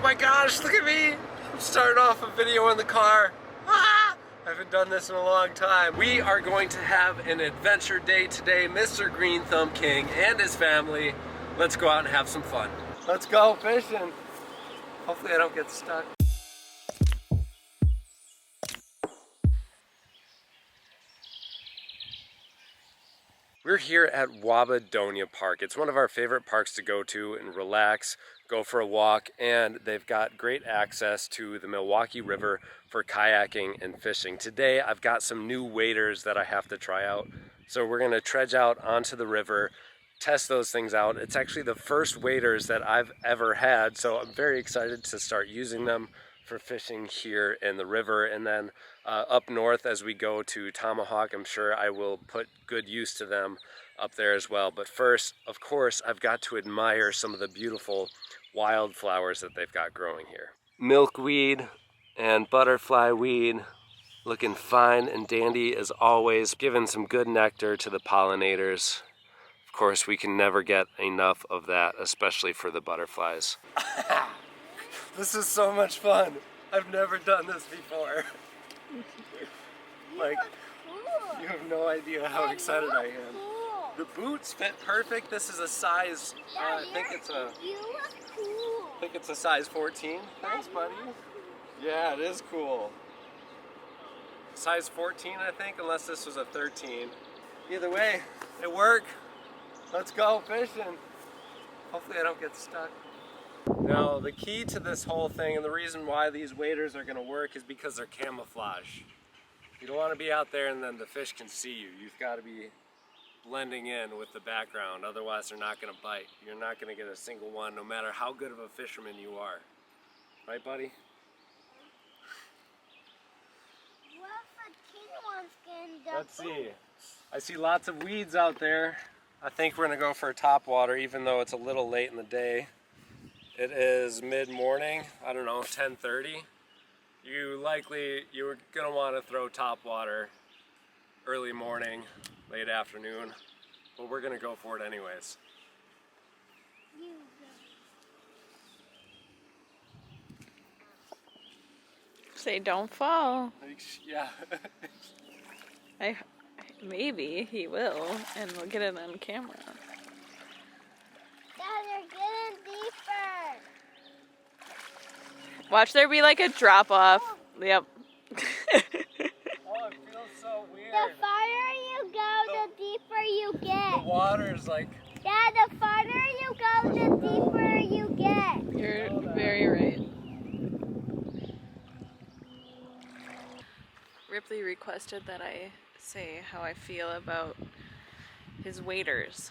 my gosh, look at me! I'm starting off a video in the car. Ah! I haven't done this in a long time. We are going to have an adventure day today. Mr. Green Thumb King and his family. Let's go out and have some fun. Let's go fishing. Hopefully I don't get stuck. We're here at WADERS Park. It's one of our favorite parks to go to and relax, go for a walk, and they've got great access to the Milwaukee River for kayaking and fishing. Today I've got some new waders that I have to try out. So we're gonna trudge out onto the river, test those things out. It's actually the first waders that I've ever had, so I'm very excited to start using them for fishing here in the river. And then up north as we go to Tomahawk, I'm sure I will put good use to them up there as well. But first, of course, I've got to admire some of the beautiful wildflowers that they've got growing here. Milkweed and butterfly weed, looking fine and dandy as always, giving some good nectar to the pollinators. Of course, we can never get enough of that, especially for the butterflies. This is so much fun. I've never done this before. Like, you have no idea how excited I am. The boots fit perfect. This is a size, I think it's a size 14. Thanks, buddy. Yeah, it is cool. Size 14, I think, unless this was a 13. Either way, it worked. Let's go fishing. Hopefully I don't get stuck. Now, the key to this whole thing and the reason why these waders are going to work is because they're camouflage. You don't want to be out there and then the fish can see you. You've got to be blending in with the background, otherwise they're not going to bite. You're not going to get a single one, no matter how good of a fisherman you are. Right, buddy? What if a king one's getting Let's see. I see lots of weeds out there. I think we're going to go for a topwater, even though it's a little late in the day. It is mid-morning, I don't know, 10:30. You're gonna want to throw topwater early morning, late afternoon, but we're gonna go for it anyways. Say don't fall. Yeah. Maybe he will, and we'll get it on camera. They're getting deeper. Watch there be like a drop off. Yep. Oh, it feels so weird. The farther you go, the deeper you get. The water's like... Yeah, the farther you go, the deeper you get. You're very right. Ripley requested that I say how I feel about his waders.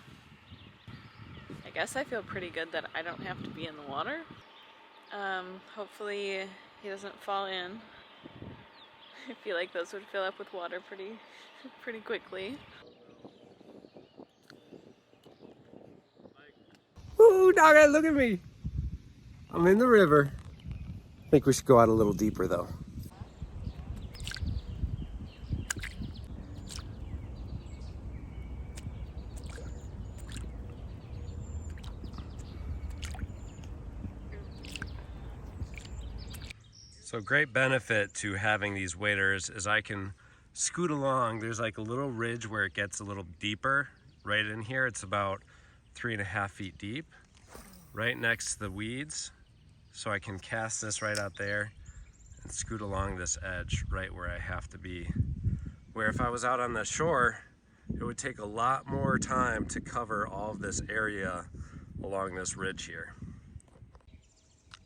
I guess I feel pretty good that I don't have to be in the water. Hopefully he doesn't fall in. I feel like those would fill up with water pretty quickly. Ooh, doggy, look at me. I'm in the river. I think we should go out a little deeper though. So great benefit to having these waders is I can scoot along. There's like a little ridge where it gets a little deeper. Right in here, it's about 3.5 feet deep, right next to the weeds. So I can cast this right out there and scoot along this edge right where I have to be. Where if I was out on the shore, it would take a lot more time to cover all of this area along this ridge here.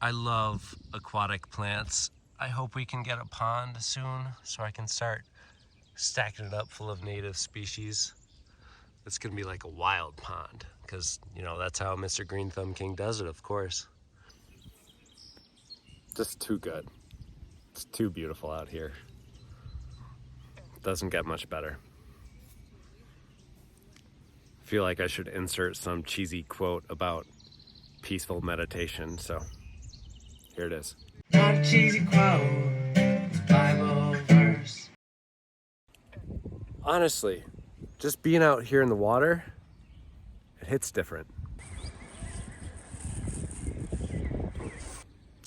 I love aquatic plants. I hope we can get a pond soon so I can start stacking it up full of native species. It's gonna be like a wild pond because, you know, that's how Mr. Green Thumb King does it, of course. Just too good. It's too beautiful out here. Doesn't get much better. I feel like I should insert some cheesy quote about peaceful meditation, so here it is. Not a cheesy quote, it's a Bible verse. Honestly, just being out here in the water, it hits different.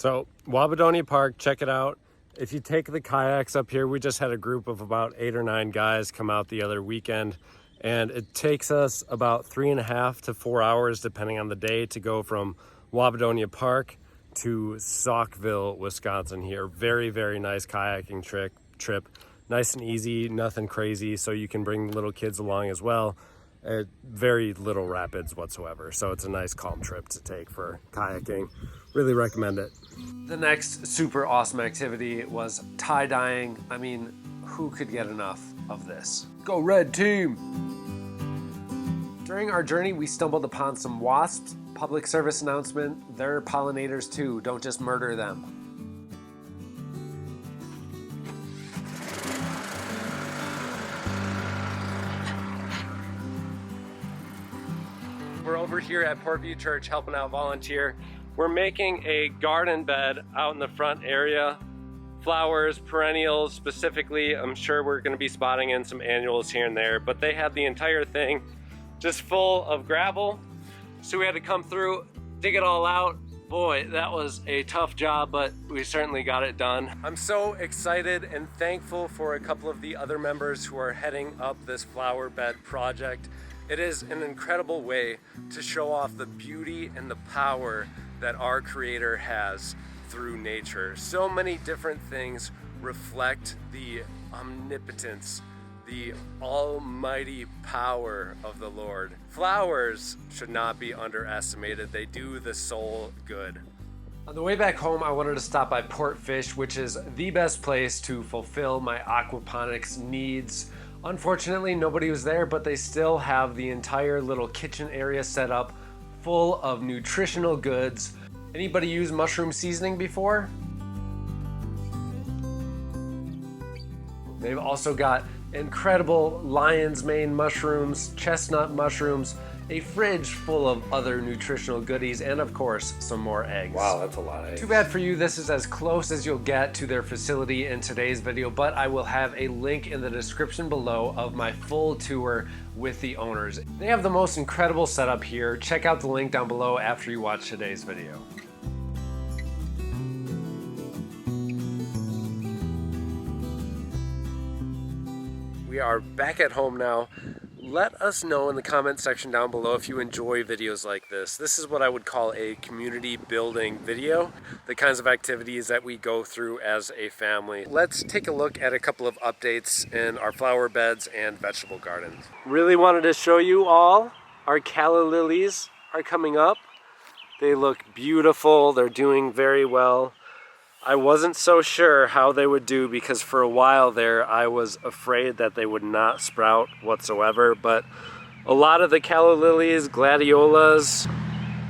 So Wabadonia Park, check it out. If you take the kayaks up here, we just had a group of about 8 or 9 guys come out the other weekend, and it takes us about 3.5 to 4 hours, depending on the day, to go from Wabadonia Park to Saukville, Wisconsin here. Very, very nice kayaking trip. Nice and easy, nothing crazy, so you can bring little kids along as well. Very little rapids whatsoever, so it's a nice calm trip to take for kayaking. Really recommend it. The next super awesome activity was tie-dyeing. I mean, who could get enough of this? Go red team! During our journey, we stumbled upon some wasps. Public service announcement, they're pollinators too, don't just murder them. We're over here at Portview Church helping out volunteer. We're making a garden bed out in the front area. Flowers, perennials specifically. I'm sure we're gonna be spotting in some annuals here and there, but they had the entire thing just full of gravel. So we had to come through, dig it all out. Boy, that was a tough job, but we certainly got it done. I'm so excited and thankful for a couple of the other members who are heading up this flower bed project. It is an incredible way to show off the beauty and the power that our Creator has through nature. So many different things reflect the omnipotence, the almighty power of the Lord. Flowers should not be underestimated. They do the soul good. On the way back home, I wanted to stop by Portfish, which is the best place to fulfill my aquaponics needs. Unfortunately, nobody was there, but they still have the entire little kitchen area set up full of nutritional goods. Anybody use mushroom seasoning before? They've also got incredible lion's mane mushrooms, chestnut mushrooms, a fridge full of other nutritional goodies, and of course, some more eggs. Wow, that's a lot of eggs. Too bad for you, this is as close as you'll get to their facility in today's video, but I will have a link in the description below of my full tour with the owners. They have the most incredible setup here. Check out the link down below after you watch today's video. We are back at home now. Let us know in the comment section down below if you enjoy videos like this. This is what I would call a community building video, the kinds of activities that we go through as a family. Let's take a look at a couple of updates in our flower beds and vegetable gardens. Really wanted to show you all our calla lilies are coming up. They look beautiful, they're doing very well. I wasn't so sure how they would do because for a while there I was afraid that they would not sprout whatsoever, but a lot of the calla lilies, gladiolas,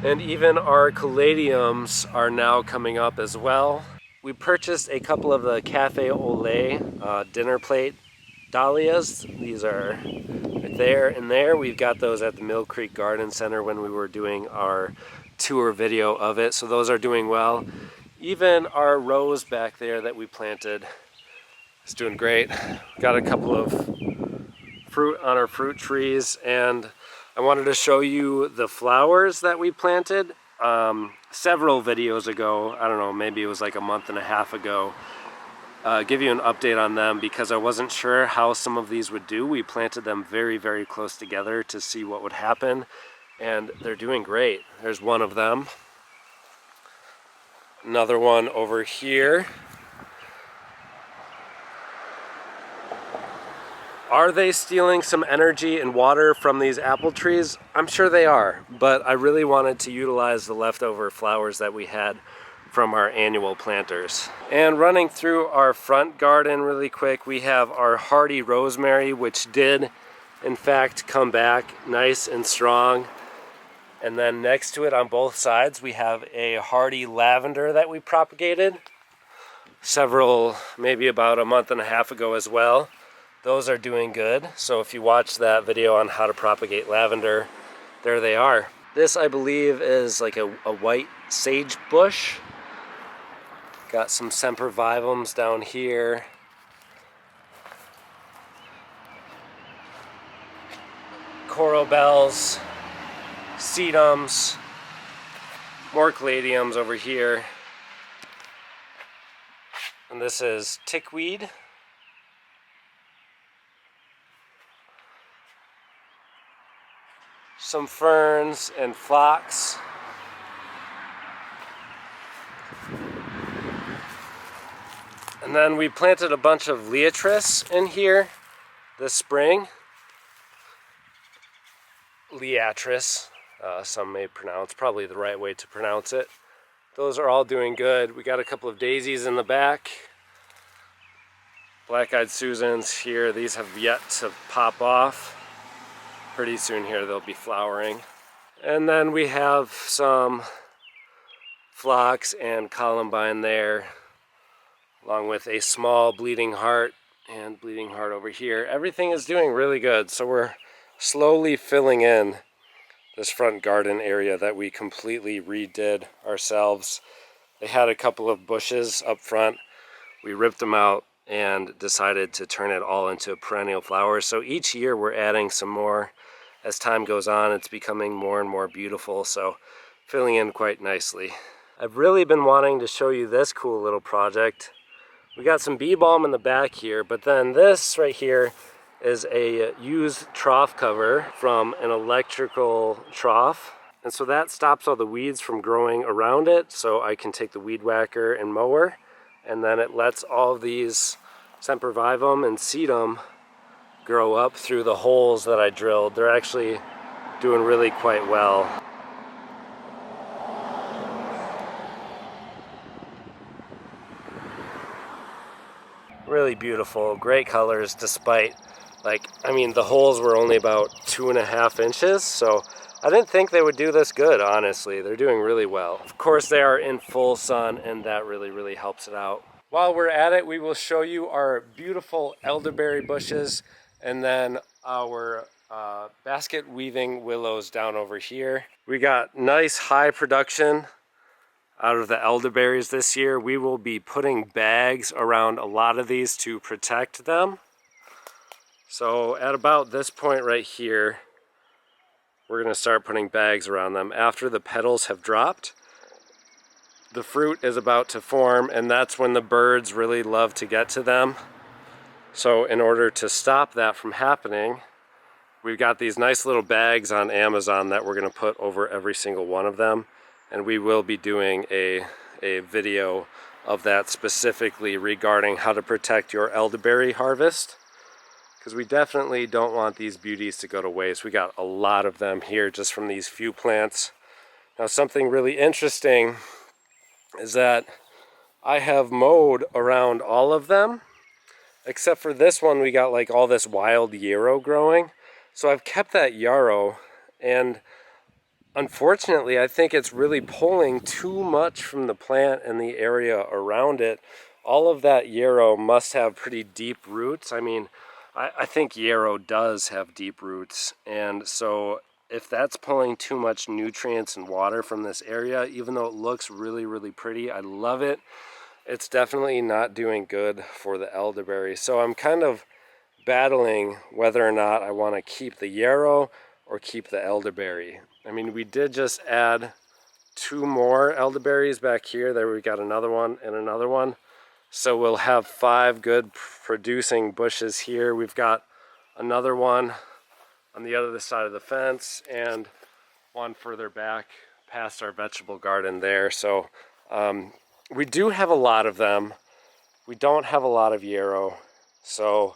and even our caladiums are now coming up as well. We purchased a couple of the Cafe au lait dinner plate dahlias. These are right there and there. We've got those at the Mill Creek Garden Center when we were doing our tour video of it, so those are doing well. Even our rose back there that we planted is doing great. Got a couple of fruit on our fruit trees, and I wanted to show you the flowers that we planted several videos ago. I don't know, maybe it was like a month and a half ago. Give you an update on them because I wasn't sure how some of these would do. We planted them very, very close together to see what would happen, and they're doing great. There's one of them. Another one over here. Are they stealing some energy and water from these apple trees? I'm sure they are, but I really wanted to utilize the leftover flowers that we had from our annual planters. And running through our front garden really quick, we have our hardy rosemary, which did in fact come back nice and strong. And then next to it on both sides, we have a hardy lavender that we propagated maybe about a month and a half ago as well. Those are doing good. So if you watch that video on how to propagate lavender, there they are. This, I believe, is like a white sage bush. Got some sempervivums down here. Coral bells. Sedums, more caladiums over here. And this is tickweed. Some ferns and phlox. And then we planted a bunch of liatris in here this spring. Liatris, some may pronounce, probably the right way to pronounce it. Those are all doing good. We got a couple of daisies in the back. Black-eyed Susans here, these have yet to pop off. Pretty soon here they'll be flowering. And then we have some phlox and columbine there, along with a small bleeding heart and bleeding heart over here. Everything is doing really good, so we're slowly filling in this front garden area that we completely redid ourselves. They had a couple of bushes up front. We ripped them out and decided to turn it all into perennial flowers. So each year we're adding some more. As time goes on, it's becoming more and more beautiful, so filling in quite nicely. I've really been wanting to show you this cool little project. We got some bee balm in the back here, but then this right here is a used trough cover from an electrical trough. And so that stops all the weeds from growing around it, so I can take the weed whacker and mower, and then it lets all of these sempervivum and sedum grow up through the holes that I drilled. They're actually doing really quite well. Really beautiful, great colors despite, the holes were only about 2.5 inches, so I didn't think they would do this good, honestly. They're doing really well. Of course, they are in full sun, and that really helps it out. While we're at it, we will show you our beautiful elderberry bushes, and then our basket weaving willows down over here. We got nice high production out of the elderberries this year. We will be putting bags around a lot of these to protect them. So at about this point right here, we're going to start putting bags around them. After the petals have dropped, the fruit is about to form, and that's when the birds really love to get to them. So in order to stop that from happening, we've got these nice little bags on Amazon that we're going to put over every single one of them. And we will be doing a video of that specifically regarding how to protect your elderberry harvest, because we definitely don't want these beauties to go to waste. We got a lot of them here just from these few plants. Now, something really interesting is that I have mowed around all of them, except for this one. We got like all this wild yarrow growing. So I've kept that yarrow, and unfortunately, I think it's really pulling too much from the plant and the area around it. All of that yarrow must have pretty deep roots. I think yarrow does have deep roots, and so if that's pulling too much nutrients and water from this area, even though it looks really pretty, I love it, it's definitely not doing good for the elderberry. So I'm kind of battling whether or not I want to keep the yarrow or keep the elderberry. We did just add 2 more elderberries back here. There we got another one and another one. So we'll have 5 good producing bushes here. We've got another one on the other side of the fence and one further back past our vegetable garden there. So we do have a lot of them. We don't have a lot of yarrow. So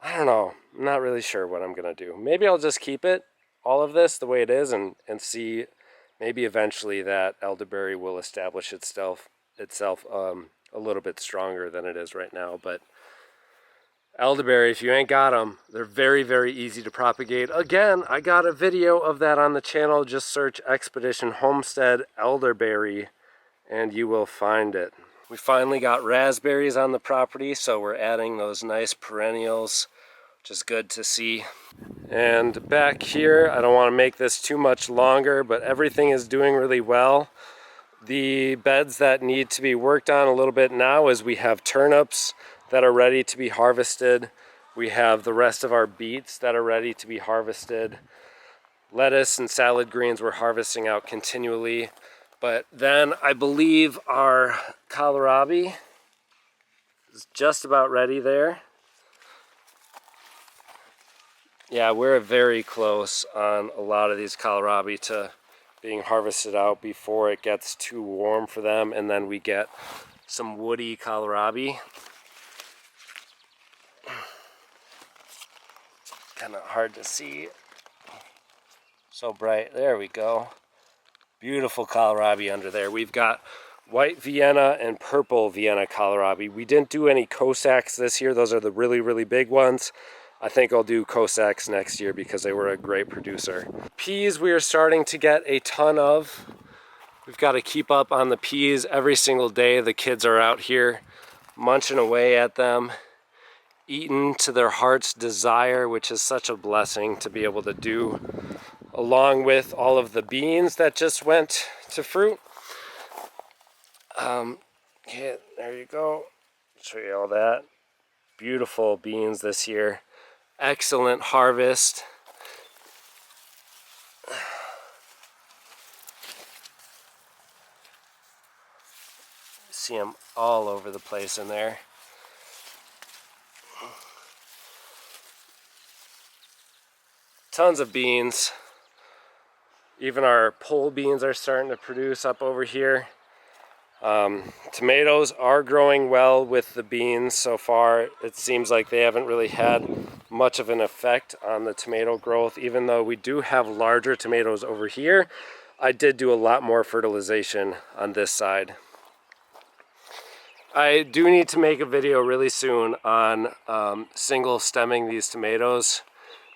I don't know. I'm not really sure what I'm going to do. Maybe I'll just keep it, all of this, the way it is, and see maybe eventually that elderberry will establish itself a little bit stronger than it is right now. But elderberry, if you ain't got them, they're very easy to propagate. Again, I got a video of that on the channel. Just search Expedition Homestead Elderberry and you will find it. We finally got raspberries on the property, so we're adding those nice perennials, which is good to see. And back here, I don't want to make this too much longer, but everything is doing really well. The beds that need to be worked on a little bit now is we have turnips that are ready to be harvested. We have the rest of our beets that are ready to be harvested. Lettuce and salad greens we're harvesting out continually. But then I believe our kohlrabi is just about ready there. Yeah, we're very close on a lot of these kohlrabi to being harvested out before it gets too warm for them, and then we get some woody kohlrabi. Kind of hard to see. So bright. There we go. Beautiful kohlrabi under there. We've got white Vienna and purple Vienna kohlrabi. We didn't do any Cossacks this year. Those are the really, really big ones. I think I'll do Cossacks next year because they were a great producer. Peas we are starting to get a ton of. We've got to keep up on the peas every single day. The kids are out here munching away at them, eating to their heart's desire, which is such a blessing to be able to do, along with all of the beans that just went to fruit. Yeah, there you go. Show you all that. Beautiful beans this year. Excellent harvest. See them all over the place in there. Tons of beans. Even our pole beans are starting to produce up over here. Tomatoes are growing well with the beans so far. It seems like they haven't really had much of an effect on the tomato growth, even though we do have larger tomatoes over here. I did do a lot more fertilization on this side. I do need to make a video really soon on single stemming these tomatoes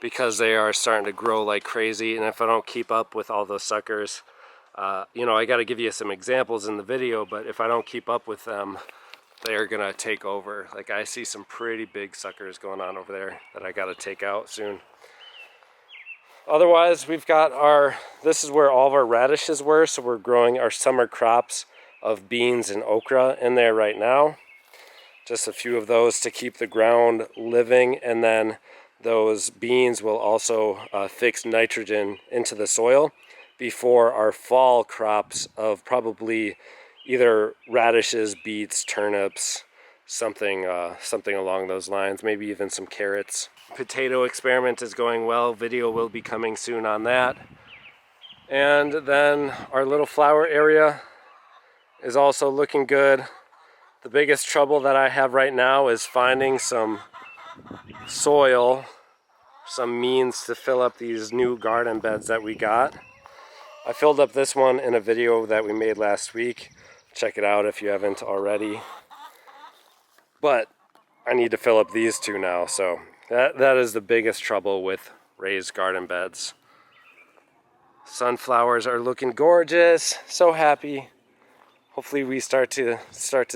because they are starting to grow like crazy, and if I don't keep up with all those suckers, you know, I got to give you some examples in the video, but if I don't keep up with them, they are gonna take over. Like, I see some pretty big suckers going on over there that I got to take out soon. Otherwise, we've got this is where all of our radishes were, so we're growing our summer crops of beans and okra in there right now. Just a few of those to keep the ground living, and then those beans will also fix nitrogen into the soil before our fall crops of probably either radishes, beets, turnips, something along those lines, maybe even some carrots. Potato experiment is going well. Video will be coming soon on that. And then our little flower area is also looking good. The biggest trouble that I have right now is finding some soil, some means to fill up these new garden beds that we got. I filled up this one in a video that we made last week. Check it out if you haven't already. But I need to fill up these two now, so that is the biggest trouble with raised garden beds. Sunflowers are looking gorgeous. So happy. Hopefully we start to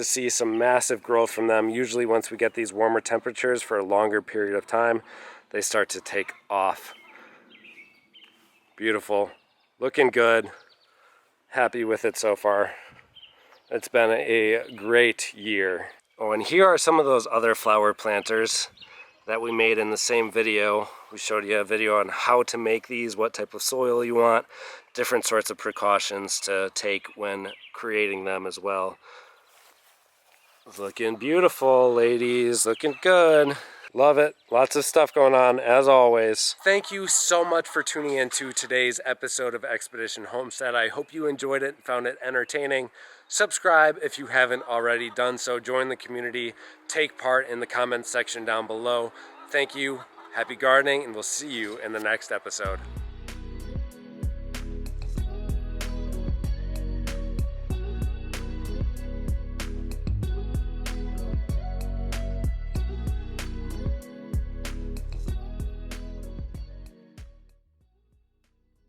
see some massive growth from them. Usually once we get these warmer temperatures for a longer period of time, they start to take off. Beautiful. Looking good. Happy with it so far. It's been a great year. Oh, and here are some of those other flower planters that we made in the same video. We showed you a video on how to make these, what type of soil you want, different sorts of precautions to take when creating them as well. Looking beautiful, ladies. Looking good. Love it. Lots of stuff going on, as always. Thank you so much for tuning in to today's episode of Expedition Homestead. I hope you enjoyed it and found it entertaining. Subscribe if you haven't already done so. Join the community. Take part in the comments section down below. Thank you. Happy gardening, and we'll see you in the next episode.